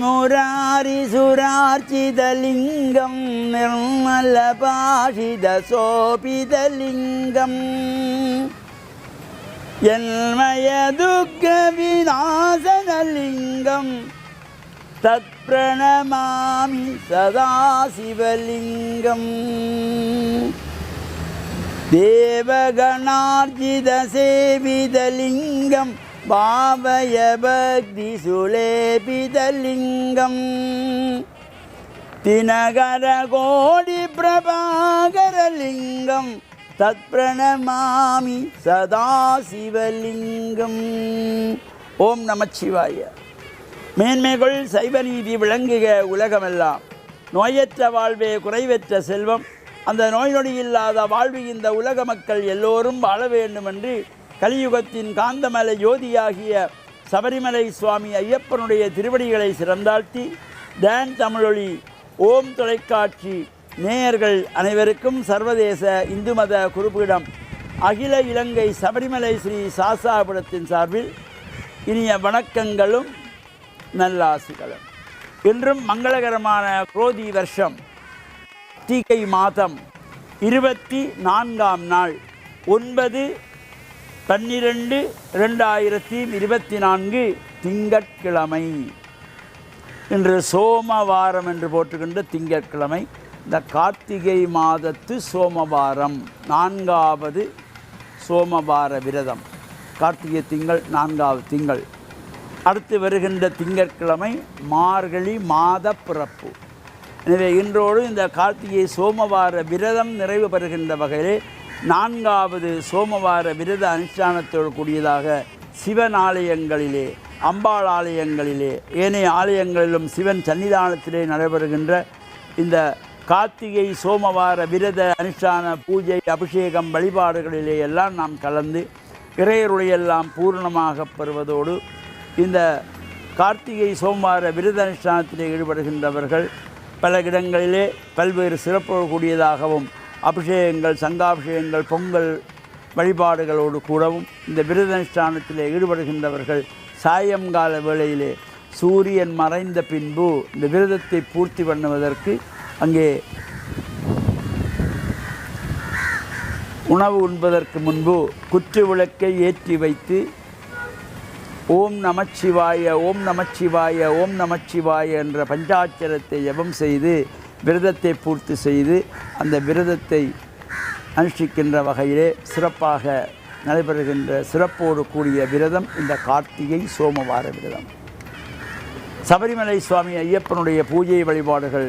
முராரிசுரார்ச்சிதலிங்கம் நிர்மலபாஷிதசோபிதலிங்கம் என்மயதுக்க விநாசனலிங்கம் தத்பிரணமாமி சதாசிவலிங்கம் தேவகணார்ஜிதசேவிதலிங்கம் பாவய பக்தி சுலேபிதலிங்கம் தினகர கோடி பிரபாகரலிங்கம் தத்பிரணமாமி சதாசிவலிங்கம். ஓம் நமச்சிவாய. மேன்மைகள் சைவநீதி விளங்குக உலகமெல்லாம். நோயற்ற வாழ்வே குறைவற்ற செல்வம். அந்த நோய் நொடி இல்லாத வாழ்வு இந்த உலக மக்கள் எல்லோரும் வாழ வேண்டும் என்று கலியுகத்தின் காந்தமலை ஜோதியாகிய சபரிமலை சுவாமி ஐயப்பனுடைய திருவடிகளை சிறந்தாழ்த்தி டான் தமிழொலி ஓம் தொலைக்காட்சி நேயர்கள் அனைவருக்கும் சர்வதேச இந்து மத குருபீடம் அகில இலங்கை சபரிமலை ஸ்ரீ சாசாபுரத்தின் சார்பில் இனிய வணக்கங்களும் நல்லாசிகளும். இன்றும் மங்களகரமான குரோதி வருஷம் கார்த்திகை மாதம் 24ஆம் நாள் 9/12/2024 திங்கட்கிழமை. இன்று சோமவாரம் என்று போட்டுக்கின்ற திங்கட்கிழமை. இந்த கார்த்திகை மாதத்து சோமவாரம் 4வது சோமவார விரதம். கார்த்திகை திங்கள் 4வது திங்கள். அடுத்து வருகின்ற திங்கட்கிழமை மார்கழி மாத பிறப்பு. எனவே இன்றோடு இந்த கார்த்திகை சோமவார விரதம் நிறைவு பெறுகின்ற வகையிலே 4வது சோமவார விரத அனுஷ்டானத்தோடு கூடியதாக சிவன் ஆலயங்களிலே, அம்பாள் ஆலயங்களிலே, ஏனைய ஆலயங்களிலும் சிவன் சன்னிதானத்திலே நடைபெறுகின்ற இந்த கார்த்திகை சோமவார விரத அனுஷ்டான பூஜை, அபிஷேகம், வழிபாடுகளிலே எல்லாம் நாம் கலந்து இறையருடையெல்லாம் பூர்ணமாக பெறுவதோடு இந்த கார்த்திகை சோமவார விரத அனுஷ்டானத்திலே ஈடுபடுகின்றவர்கள் பல இடங்களிலே பல்வேறு சிறப்போடு கூடியதாகவும் அபிஷேகங்கள், சங்காபிஷேகங்கள், பொங்கல் வழிபாடுகளோடு கூடவும் இந்த விரத அனுஷ்டானத்திலே ஈடுபடுகின்றவர்கள் சாயங்கால வேளையிலே சூரியன் மறைந்த பின்பு இந்த விரதத்தை பூர்த்தி பண்ணுவதற்கு அங்கே உணவு உண்பதற்கு முன்பு குற்று விளக்கை ஏற்றி வைத்து ஓம் நமச்சிவாய, ஓம் நமச்சிவாய, ஓம் நமச்சிவாய என்ற பஞ்சாட்சரத்தை ஜபம் செய்து விரதத்தை பூர்த்தி செய்து அந்த விரதத்தை அனுஷ்டிக்கின்ற வகையிலே சிறப்பாக நடைபெறுகின்ற சிறப்போடு கூடிய விரதம் இந்த கார்த்திகை சோமவார விரதம். சபரிமலை சுவாமி ஐயப்பனுடைய பூஜை வழிபாடுகள்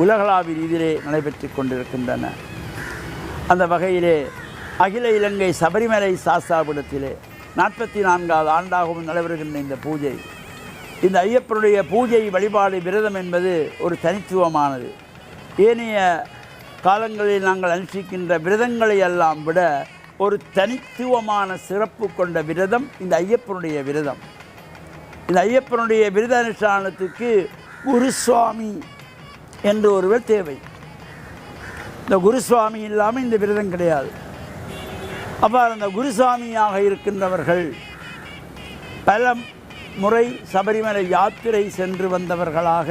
உலகளாவிய ரீதியிலே நடைபெற்று கொண்டிருக்கின்றன. அந்த வகையிலே அகில இலங்கை சபரிமலை சாஸ்தாபுரத்திலே 44வது ஆண்டாகவும் நடைபெறுகின்ற இந்த பூஜை, இந்த ஐயப்பனுடைய பூஜை வழிபாடு விரதம் என்பது ஒரு தனித்துவமானது. ஏனைய காலங்களில் நாங்கள் அனுஷ்டிக்கின்ற விரதங்களை எல்லாம் விட ஒரு தனித்துவமான சிறப்பு கொண்ட விரதம் இந்த ஐயப்பனுடைய விரதம். இந்த ஐயப்பனுடைய விரத அனுஷ்டானத்துக்கு குருசுவாமி என்று ஒருவர் தேவை. இந்த குருசுவாமி இல்லாமல் இந்த விரதம் கிடையாது. அவ்வாறு அந்த குருசாமியாக இருக்கின்றவர்கள் பல முறை சபரிமலை யாத்திரை சென்று வந்தவர்களாக,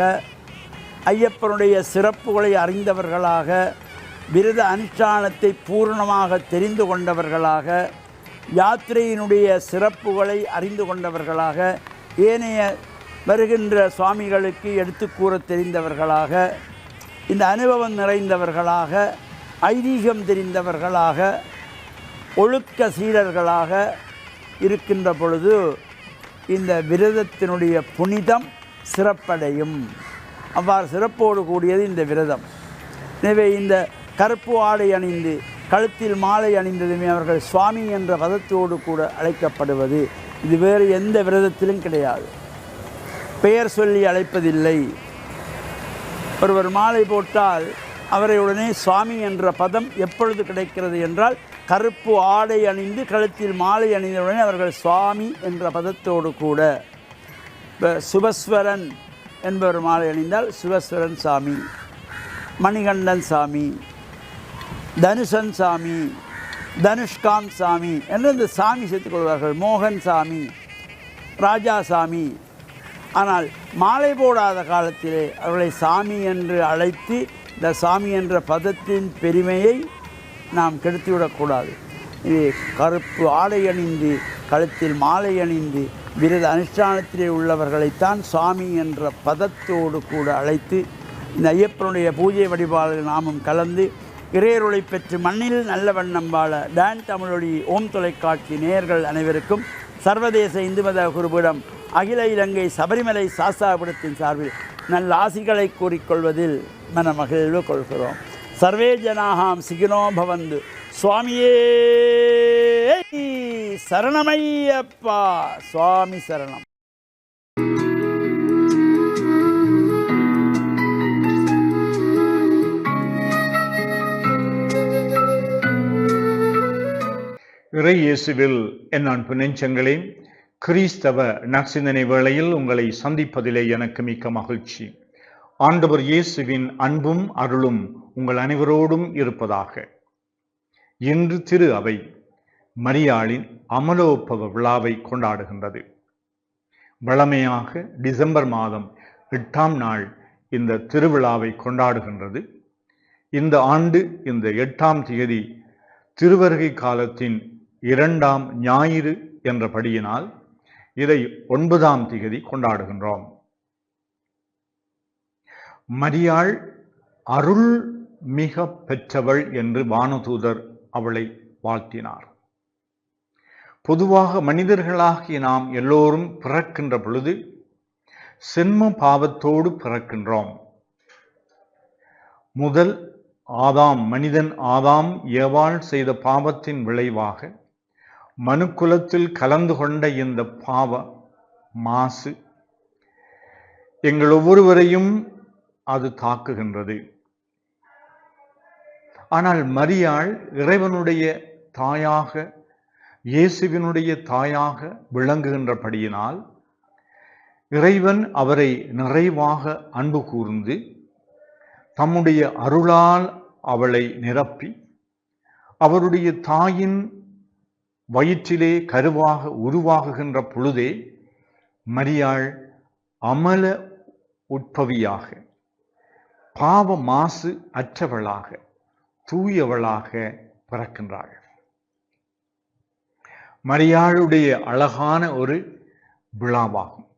ஐயப்பனுடைய சிறப்புகளை அறிந்தவர்களாக, விரத அனுஷ்டானத்தை பூர்ணமாக தெரிந்து கொண்டவர்களாக, யாத்திரையினுடைய சிறப்புகளை அறிந்து கொண்டவர்களாக, ஏனைய வருகின்ற சுவாமிகளுக்கு எடுத்து கூற தெரிந்தவர்களாக, இந்த அனுபவம் நிறைந்தவர்களாக, ஐதீகம் தெரிந்தவர்களாக, ஒழுக்க சீடர்களாக இருக்கின்ற பொழுது இந்த விரதத்தினுடைய புனிதம் சிறப்படையும். அவ்வாறு சிறப்போடு கூடியது இந்த விரதம். எனவே இந்த கருப்பு ஆடை அணிந்து கழுத்தில் மாலை அணிந்ததுமே அவர்கள் சுவாமி என்ற பதத்தோடு கூட அழைக்கப்படுவது இது வேறு எந்த விரதத்திலும் கிடையாது. பெயர் சொல்லி அழைப்பதில்லை. ஒருவர் மாலை போட்டால் அவரை உடனே சுவாமி என்ற பதம் எப்பொழுது கிடைக்கிறது என்றால், கருப்பு ஆடை அணிந்து கழுத்தில் மாலை அணிந்தவுடனே அவர்கள் சுவாமி என்ற பதத்தோடு கூட. சுபஸ்வரன் என்பவர் மாலை அணிந்தால் சுபஸ்வரன் சாமி, மணிகண்டன் சாமி, தனுஷன் சாமி, தனுஷ்காந்த் சாமி என்று இந்த சாமி சேர்த்துக் கொள்வார்கள். மோகன் சாமி, ராஜா சாமி, ஆனால் மாலை போடாத காலத்திலே அவர்களை சாமி என்று அழைத்து இந்த சாமி என்ற பதத்தின் பெருமையை நாம் கெடுத்துவிடக்கூடாது. இது கருப்பு ஆடை அணிந்து கழுத்தில் மாலை அணிந்து விரத அனுஷ்டானத்திலே உள்ளவர்களைத்தான் சாமி என்ற பதத்தோடு கூட அழைத்து இந்த ஐயப்பனுடைய பூஜை வழிபாடுகள் நாமும் கலந்து இறையருளை பெற்று மண்ணில் நல்ல வண்ணம் வாழ டான் தமிழொலி ஓம் தொலைக்காட்சி நேயர்கள் அனைவருக்கும் சர்வதேச இந்து மத குருபீடம் அகில இலங்கை சபரிமலை சாஸ்தாபுரத்தின் சார்பில் நல்ல ஆசிகளை கூறிக்கொள்வதில் மனமகிழ்வு கொள்கிறோம். சர்வே ஜனாகாம் சிகினோ பவந்து. சுவாமியே சரணமையப்பா. சுவாமி சரணம். இறை இயேசுவில் என் அன்பு நெஞ்சங்களே, கிறிஸ்தவ நற்சிந்தனை வேளையில் உங்களை சந்திப்பதிலே எனக்கு மிக்க மகிழ்ச்சி. ஆண்டவர் இயேசுவின் அன்பும் அருளும் உங்கள் அனைவரோடும் இருப்பதாக. இன்று திரு அவை மரியாளின் அமலோற்பவ விழாவை கொண்டாடுகின்றது. வழமையாக டிசம்பர் மாதம் 8ஆம் நாள் இந்த திருவிழாவை கொண்டாடுகின்றது. இந்த ஆண்டு இந்த 8ஆம் தேதி திருவருகை காலத்தின் 2ஆம் ஞாயிறு என்றபடியினால் இதை 9ஆம் தேதி கொண்டாடுகின்றோம். மரியாள் அருள் மிக பெற்றவள் என்று வானதூதர் அவளை வாழ்த்தினார். பொதுவாக மனிதர்களாகிய நாம் எல்லோரும் பிறக்கின்ற பொழுது சென்ம பாவத்தோடு பிறக்கின்றோம். முதல் மனிதன் ஆதாம் ஏவாள் செய்த பாவத்தின் விளைவாக மனுக்குலத்தில் கலந்து கொண்ட இந்த பாவ மாசு எங்கள் ஒவ்வொருவரையும் அது தாக்குகின்றது. ஆனால் மரியாள் இறைவனுடைய தாயாக, இயேசுவினுடைய தாயாக விளங்குகின்றபடியினால் இறைவன் அவரை நிறைவாக அன்பு கூர்ந்து தம்முடைய அருளால் அவளை நிரப்பி அவருடைய தாயின் வயிற்றிலே கருவாக உருவாகுகின்ற பொழுதே மரியாள் அமல உட்பவியாக, பாவ மாசு அற்றவளாக, தூயவளாக பிறக்கின்றாள். மரியாளுடைய அழகான ஒரு விழாவாகும்.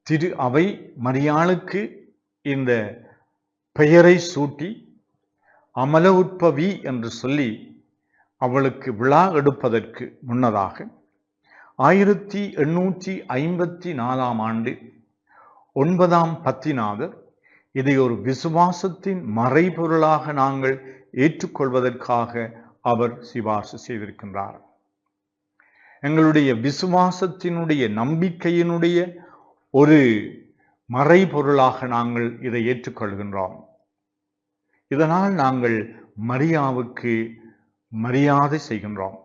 திரு அவை மரியாளுக்கு இந்த பெயரை சூட்டி அமல உட்பவி என்று சொல்லி அவளுக்கு விழா எடுப்பதற்கு முன்னதாக 1854ஆம் ஆண்டு 9ஆம் பத்திநாதர் இதை ஒரு விசுவாசத்தின் மறைபொருளாக நாங்கள் ஏற்றுக்கொள்வதற்காக அவர் சிபார்சு செய்திருக்கின்றார். எங்களுடைய விசுவாசத்தினுடைய நம்பிக்கையினுடைய ஒரு மறைபொருளாக நாங்கள் இதை ஏற்றுக்கொள்கின்றோம். இதனால் நாங்கள் மரியாவுக்கு மரியாதை செய்கின்றோம்.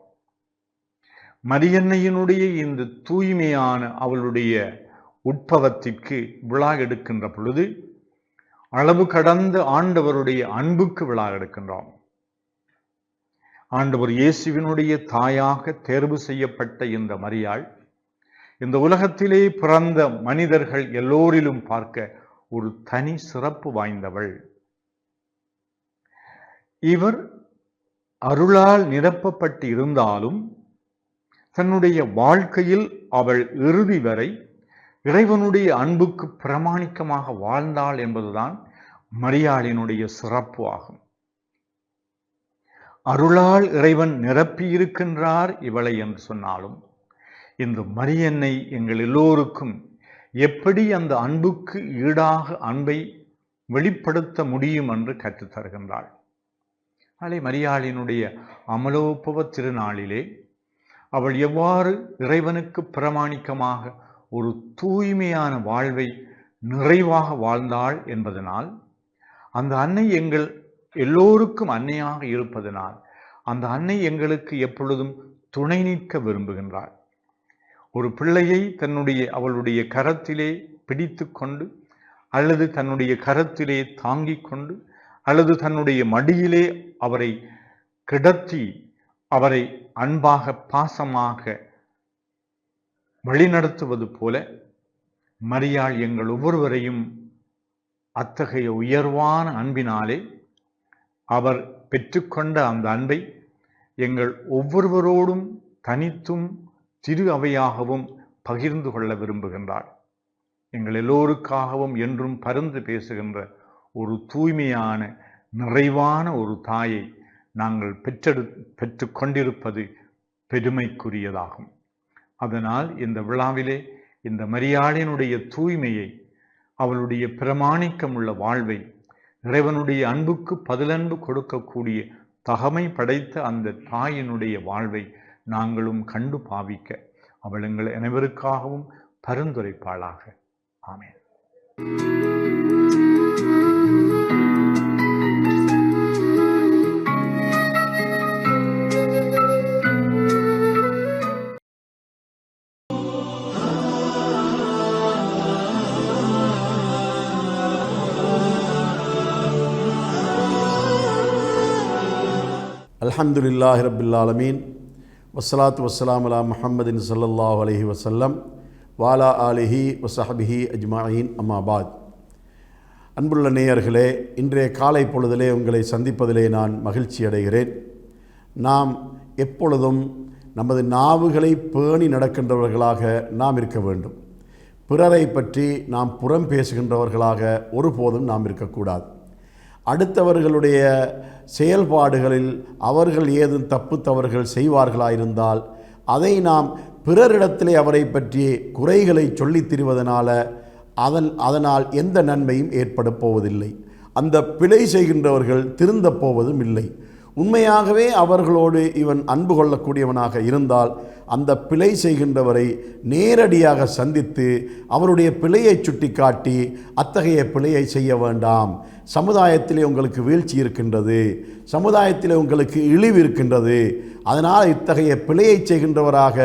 மரியன்னையினுடைய இந்த தூய்மையான அவளுடைய உட்பவத்திற்கு விழா எடுக்கின்ற பொழுது அளவு கடந்த ஆண்டவருடைய அன்புக்கு விழா எடுக்கின்றோம். ஆண்டவர் இயேசுவினுடைய தாயாக தேர்வு செய்யப்பட்ட இந்த மரியாள் இந்த உலகத்திலே பிறந்த மனிதர்கள் எல்லோரிலும் பார்க்க ஒரு தனி சிறப்பு வாய்ந்தவள். இவர் அருளால் நிரப்பப்பட்டு இருந்தாலும் தன்னுடைய வாழ்க்கையில் அவள் இறுதி வரை இறைவனுடைய அன்புக்கு பிரமாணிக்கமாக வாழ்ந்தாள் என்பதுதான் மரியாளினுடைய சிறப்பு ஆகும். அருளால் இறைவன் நிரப்பியிருக்கின்றார் இவளை என்று சொன்னாலும் இந்த மரியன்னை எங்கள் எல்லோருக்கும் எப்படி அந்த அன்புக்கு ஈடாக அன்பை வெளிப்படுத்த முடியும் என்று கற்றுத்தருகின்றாள். நாளை மரியாளினுடைய அமலோற்பவ திருநாளிலே அவள் எவ்வாறு இறைவனுக்கு பிரமாணிக்கமாக ஒரு தூய்மையான வாழ்வை நிறைவாக வாழ்ந்தாள் என்பதனால் அந்த அன்னை எங்கள் எல்லோருக்கும் அன்னையாக இருப்பதனால் அந்த அன்னை எங்களுக்கு எப்பொழுதும் துணை நிற்க விரும்புகின்றாள். ஒரு பிள்ளையை அவளுடைய கரத்திலே பிடித்து கொண்டு அல்லது தன்னுடைய கரத்திலே தாங்கிக் கொண்டு அல்லது தன்னுடைய மடியிலே அவரை கிடத்தி அவரை அன்பாக பாசமாக வழிநடத்துவது போல மரியாள் எங்கள் ஒவ்வொருவரையும் அத்தகைய உயர்வான அன்பினாலே அவர் பெற்றுக்கொண்ட அந்த அன்பை எங்கள் ஒவ்வொருவரோடும் தனித்தும் திரு அவையாகவும் பகிர்ந்து கொள்ள விரும்புகின்றார். எங்கள் எல்லோருக்காகவும் என்றும் பரிந்து பேசுகின்ற ஒரு தூய்மையான நிறைவான ஒரு தாயை நாங்கள் பெற்று கொண்டிருப்பது பெருமைக்குரியதாகும். அதனால் இந்த விழாவிலே இந்த மரியாளினுடைய தூய்மையை, அவளுடைய பிரமாணிக்கம் உள்ள வாழ்வை, இறைவனுடைய அன்புக்கு பதிலன்பு கொடுக்கக்கூடிய தகமை படைத்த அந்த தாயினுடைய வாழ்வை நாங்களும் கண்டு பாவிக்க அவள் எங்கள் அனைவருக்காகவும் பரிந்துரைப்பாளாக. ஆமென். அல்ஹம்துலில்லாஹி ரப்பில் ஆலமீன் வஸ்ஸலாத்து வஸ்ஸலாமு அலா முஹம்மதின் ஸல்லல்லாஹு அலைஹி வஸல்லம் வாலா ஆலிஹி வஸஹ்பிஹி அஜ்மாயின் அம்மா பாத். அன்புள்ள நேயர்களே, இன்றைய காலை பொழுதிலே உங்களை சந்திப்பதிலே நான் மகிழ்ச்சி அடைகிறேன். நாம் எப்பொழுதும் நமது நாவுகளை பேணி நடக்கின்றவர்களாக நாம் இருக்க வேண்டும். பிறரை பற்றி நாம் புறம் பேசுகின்றவர்களாக ஒருபோதும் நாம் இருக்கக்கூடாது. அடுத்தவர்களுடைய செயல்பாடுகளில் அவர்கள் ஏதும் தப்பு தவறுகள் செய்வார்களாயிருந்தால் அதை நாம் பிறரிடத்திலே அவரை பற்றி குறைகளை சொல்லித் திரிவதனால அதனால் எந்த நன்மையும் ஏற்பட போவதில்லை. அந்த பிழை செய்கின்றவர்கள் திருந்தப் போவதும் இல்லை. உண்மையாகவே அவர்களோடு இவன் அன்பு கொள்ளக்கூடியவனாக இருந்தால் அந்த பிழை செய்கின்றவரை நேரடியாக சந்தித்து அவருடைய பிழையை சுட்டி காட்டி, அத்தகைய பிழையை செய்ய வேண்டாம், சமுதாயத்திலே உங்களுக்கு வீழ்ச்சி இருக்கின்றது, சமுதாயத்திலே உங்களுக்கு இழிவு இருக்கின்றது, அதனால் இத்தகைய பிழையை செய்கின்றவராக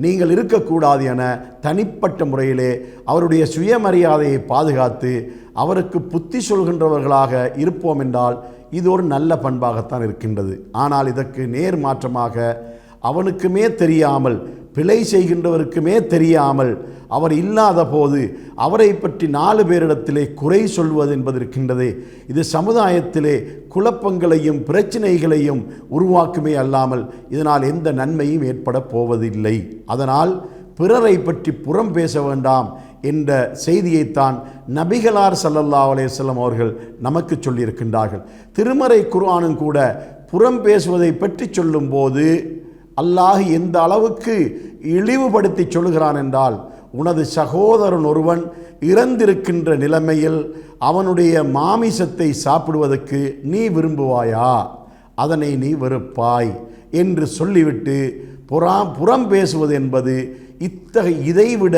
நீங்கள் இருக்கக்கூடாது என தனிப்பட்ட முறையிலே அவருடைய சுயமரியாதையை பாதுகாத்து அவருக்கு புத்தி சொல்கின்றவர்களாக இருப்போம் என்றால் இது ஒரு நல்ல பண்பாகத்தான் இருக்கின்றது. ஆனால் இதற்கு நேர் மாற்றமாக அவனுக்குமே தெரியாமல், பிழை செய்கின்றவருக்குமே தெரியாமல், அவர் இல்லாத போது அவரை பற்றி 4 பேரிடத்திலே குறை சொல்வது என்பது இருக்கின்றதே, இது சமுதாயத்திலே குழப்பங்களையும் பிரச்சனைகளையும் உருவாக்குமே அல்லாமல் இதனால் எந்த நன்மையும் ஏற்பட போவதில்லை. அதனால் பிறரை பற்றி புறம் பேச வேண்டாம் என்ற செய்தியைத்தான் நபிகளார் ஸல்லல்லாஹு அலைஹி வஸல்லம் அவர்கள் நமக்கு சொல்லியிருக்கின்றார்கள். திருமறை குர்ஆனும் கூட புறம் பேசுவதை பற்றி சொல்லும்போது அல்லாஹ் எந்த அளவுக்கு இழிவுபடுத்தி சொல்கிறான் என்றால், உனது சகோதரன் ஒருவன் இறந்திருக்கின்ற நிலைமையில் அவனுடைய மாமிசத்தை சாப்பிடுவதற்கு நீ விரும்புவாயா, அதனை நீ வெறுப்பாய் என்று சொல்லிவிட்டு புறம் பேசுவது என்பது இதைவிட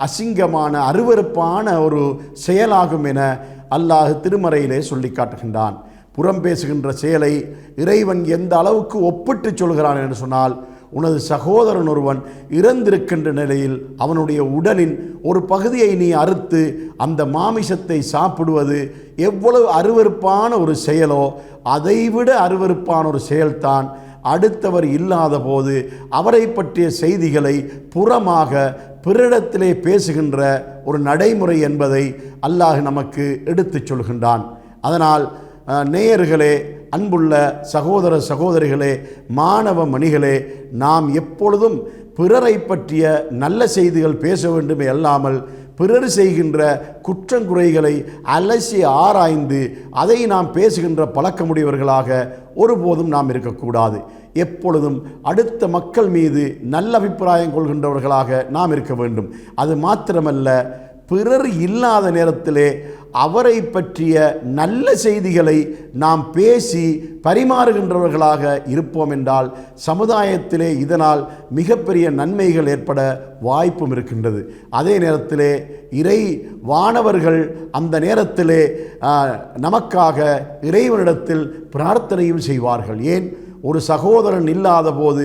அசிங்கமான அருவருப்பான ஒரு செயலாகும் என அல்லாஹ் திருமறையிலே சொல்லி காட்டுகின்றான். புறம் பேசுகின்ற செயலை இறைவன் எந்த அளவுக்கு ஒப்பிட்டு சொல்கிறான் என்று சொன்னால், உனது சகோதரன் ஒருவன் இறந்திருக்கின்ற நிலையில் அவனுடைய உடலின் ஒரு பகுதியை நீ அறுத்து அந்த மாமிசத்தை சாப்பிடுவது எவ்வளவு அருவருப்பான ஒரு செயலோ அதைவிட அருவருப்பான ஒரு செயல்தான் அடுத்தவர் இல்லாத போது அவரை பற்றிய செய்திகளை புறமாக பிறரிடத்திலே பேசுகின்ற ஒரு நடைமுறை என்பதை அல்லாஹ் நமக்கு எடுத்துச் சொல்கின்றான். அதனால் நேயர்களே, அன்புள்ள சகோதர சகோதரிகளே, மாணவ மணிகளே, நாம் எப்பொழுதும் பிறரை பற்றிய நல்ல செய்திகள் பேச வேண்டுமே அல்லாமல் பிறர் செய்கின்ற குற்றங்குறைகளை அலசி ஆராய்ந்து அதை நாம் பேசுகின்ற பழக்கமுடையவர்களாக ஒருபோதும் நாம் இருக்கக்கூடாது. எப்பொழுதும் அடுத்த மக்கள் மீது நல்ல அபிப்பிராயம் கொள்கின்றவர்களாக நாம் இருக்க வேண்டும். அது மாத்திரமல்ல, பிறர் இல்லாத நேரத்திலே அவரை பற்றிய நல்ல செய்திகளை நாம் பேசி பரிமாறுகின்றவர்களாக இருப்போம் என்றால் சமுதாயத்திலே இதனால் மிகப்பெரிய நன்மைகள் ஏற்பட வாய்ப்பும் இருக்கின்றது. அதே நேரத்திலே இறை வானவர்கள் அந்த நேரத்திலே நமக்காக இறைவனிடத்தில் பிரார்த்தனையும் செய்வார்கள். ஏன், ஒரு சகோதரன் இல்லாத போது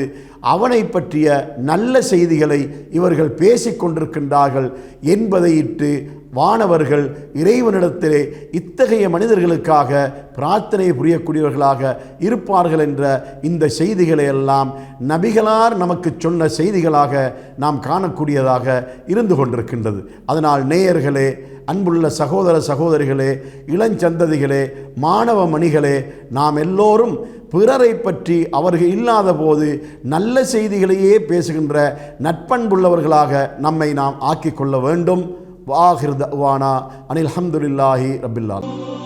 அவனை பற்றிய நல்ல செய்திகளை இவர்கள் பேசிக்கொண்டிருக்கின்றார்கள் என்பதை இட்டு வானவர்கள் இறைவனிடத்திலே இத்தகைய மனிதர்களுக்காக பிரார்த்தனை புரியக்கூடியவர்களாக இருப்பார்கள் என்ற இந்த செய்திகளை எல்லாம் நபிகளார் நமக்கு சொன்ன செய்திகளாக நாம் காணக்கூடியதாக இருந்து கொண்டிருக்கின்றது. அதனால் நேயர்களே, அன்புள்ள சகோதர சகோதரிகளே, இளஞ்சந்ததிகளே, மாணவ மணிகளே, நாம் எல்லோரும் பிறரை பற்றி அவர்கள் இல்லாத போது நல்ல செய்திகளையே பேசுகின்ற நட்பண்புள்ளவர்களாக நம்மை நாம் ஆக்கிக்கொள்ள வேண்டும். வாஹிர் தஅவானா அனில் ஹம்துலில்லாஹி ரப்பில் ஆலமீன்.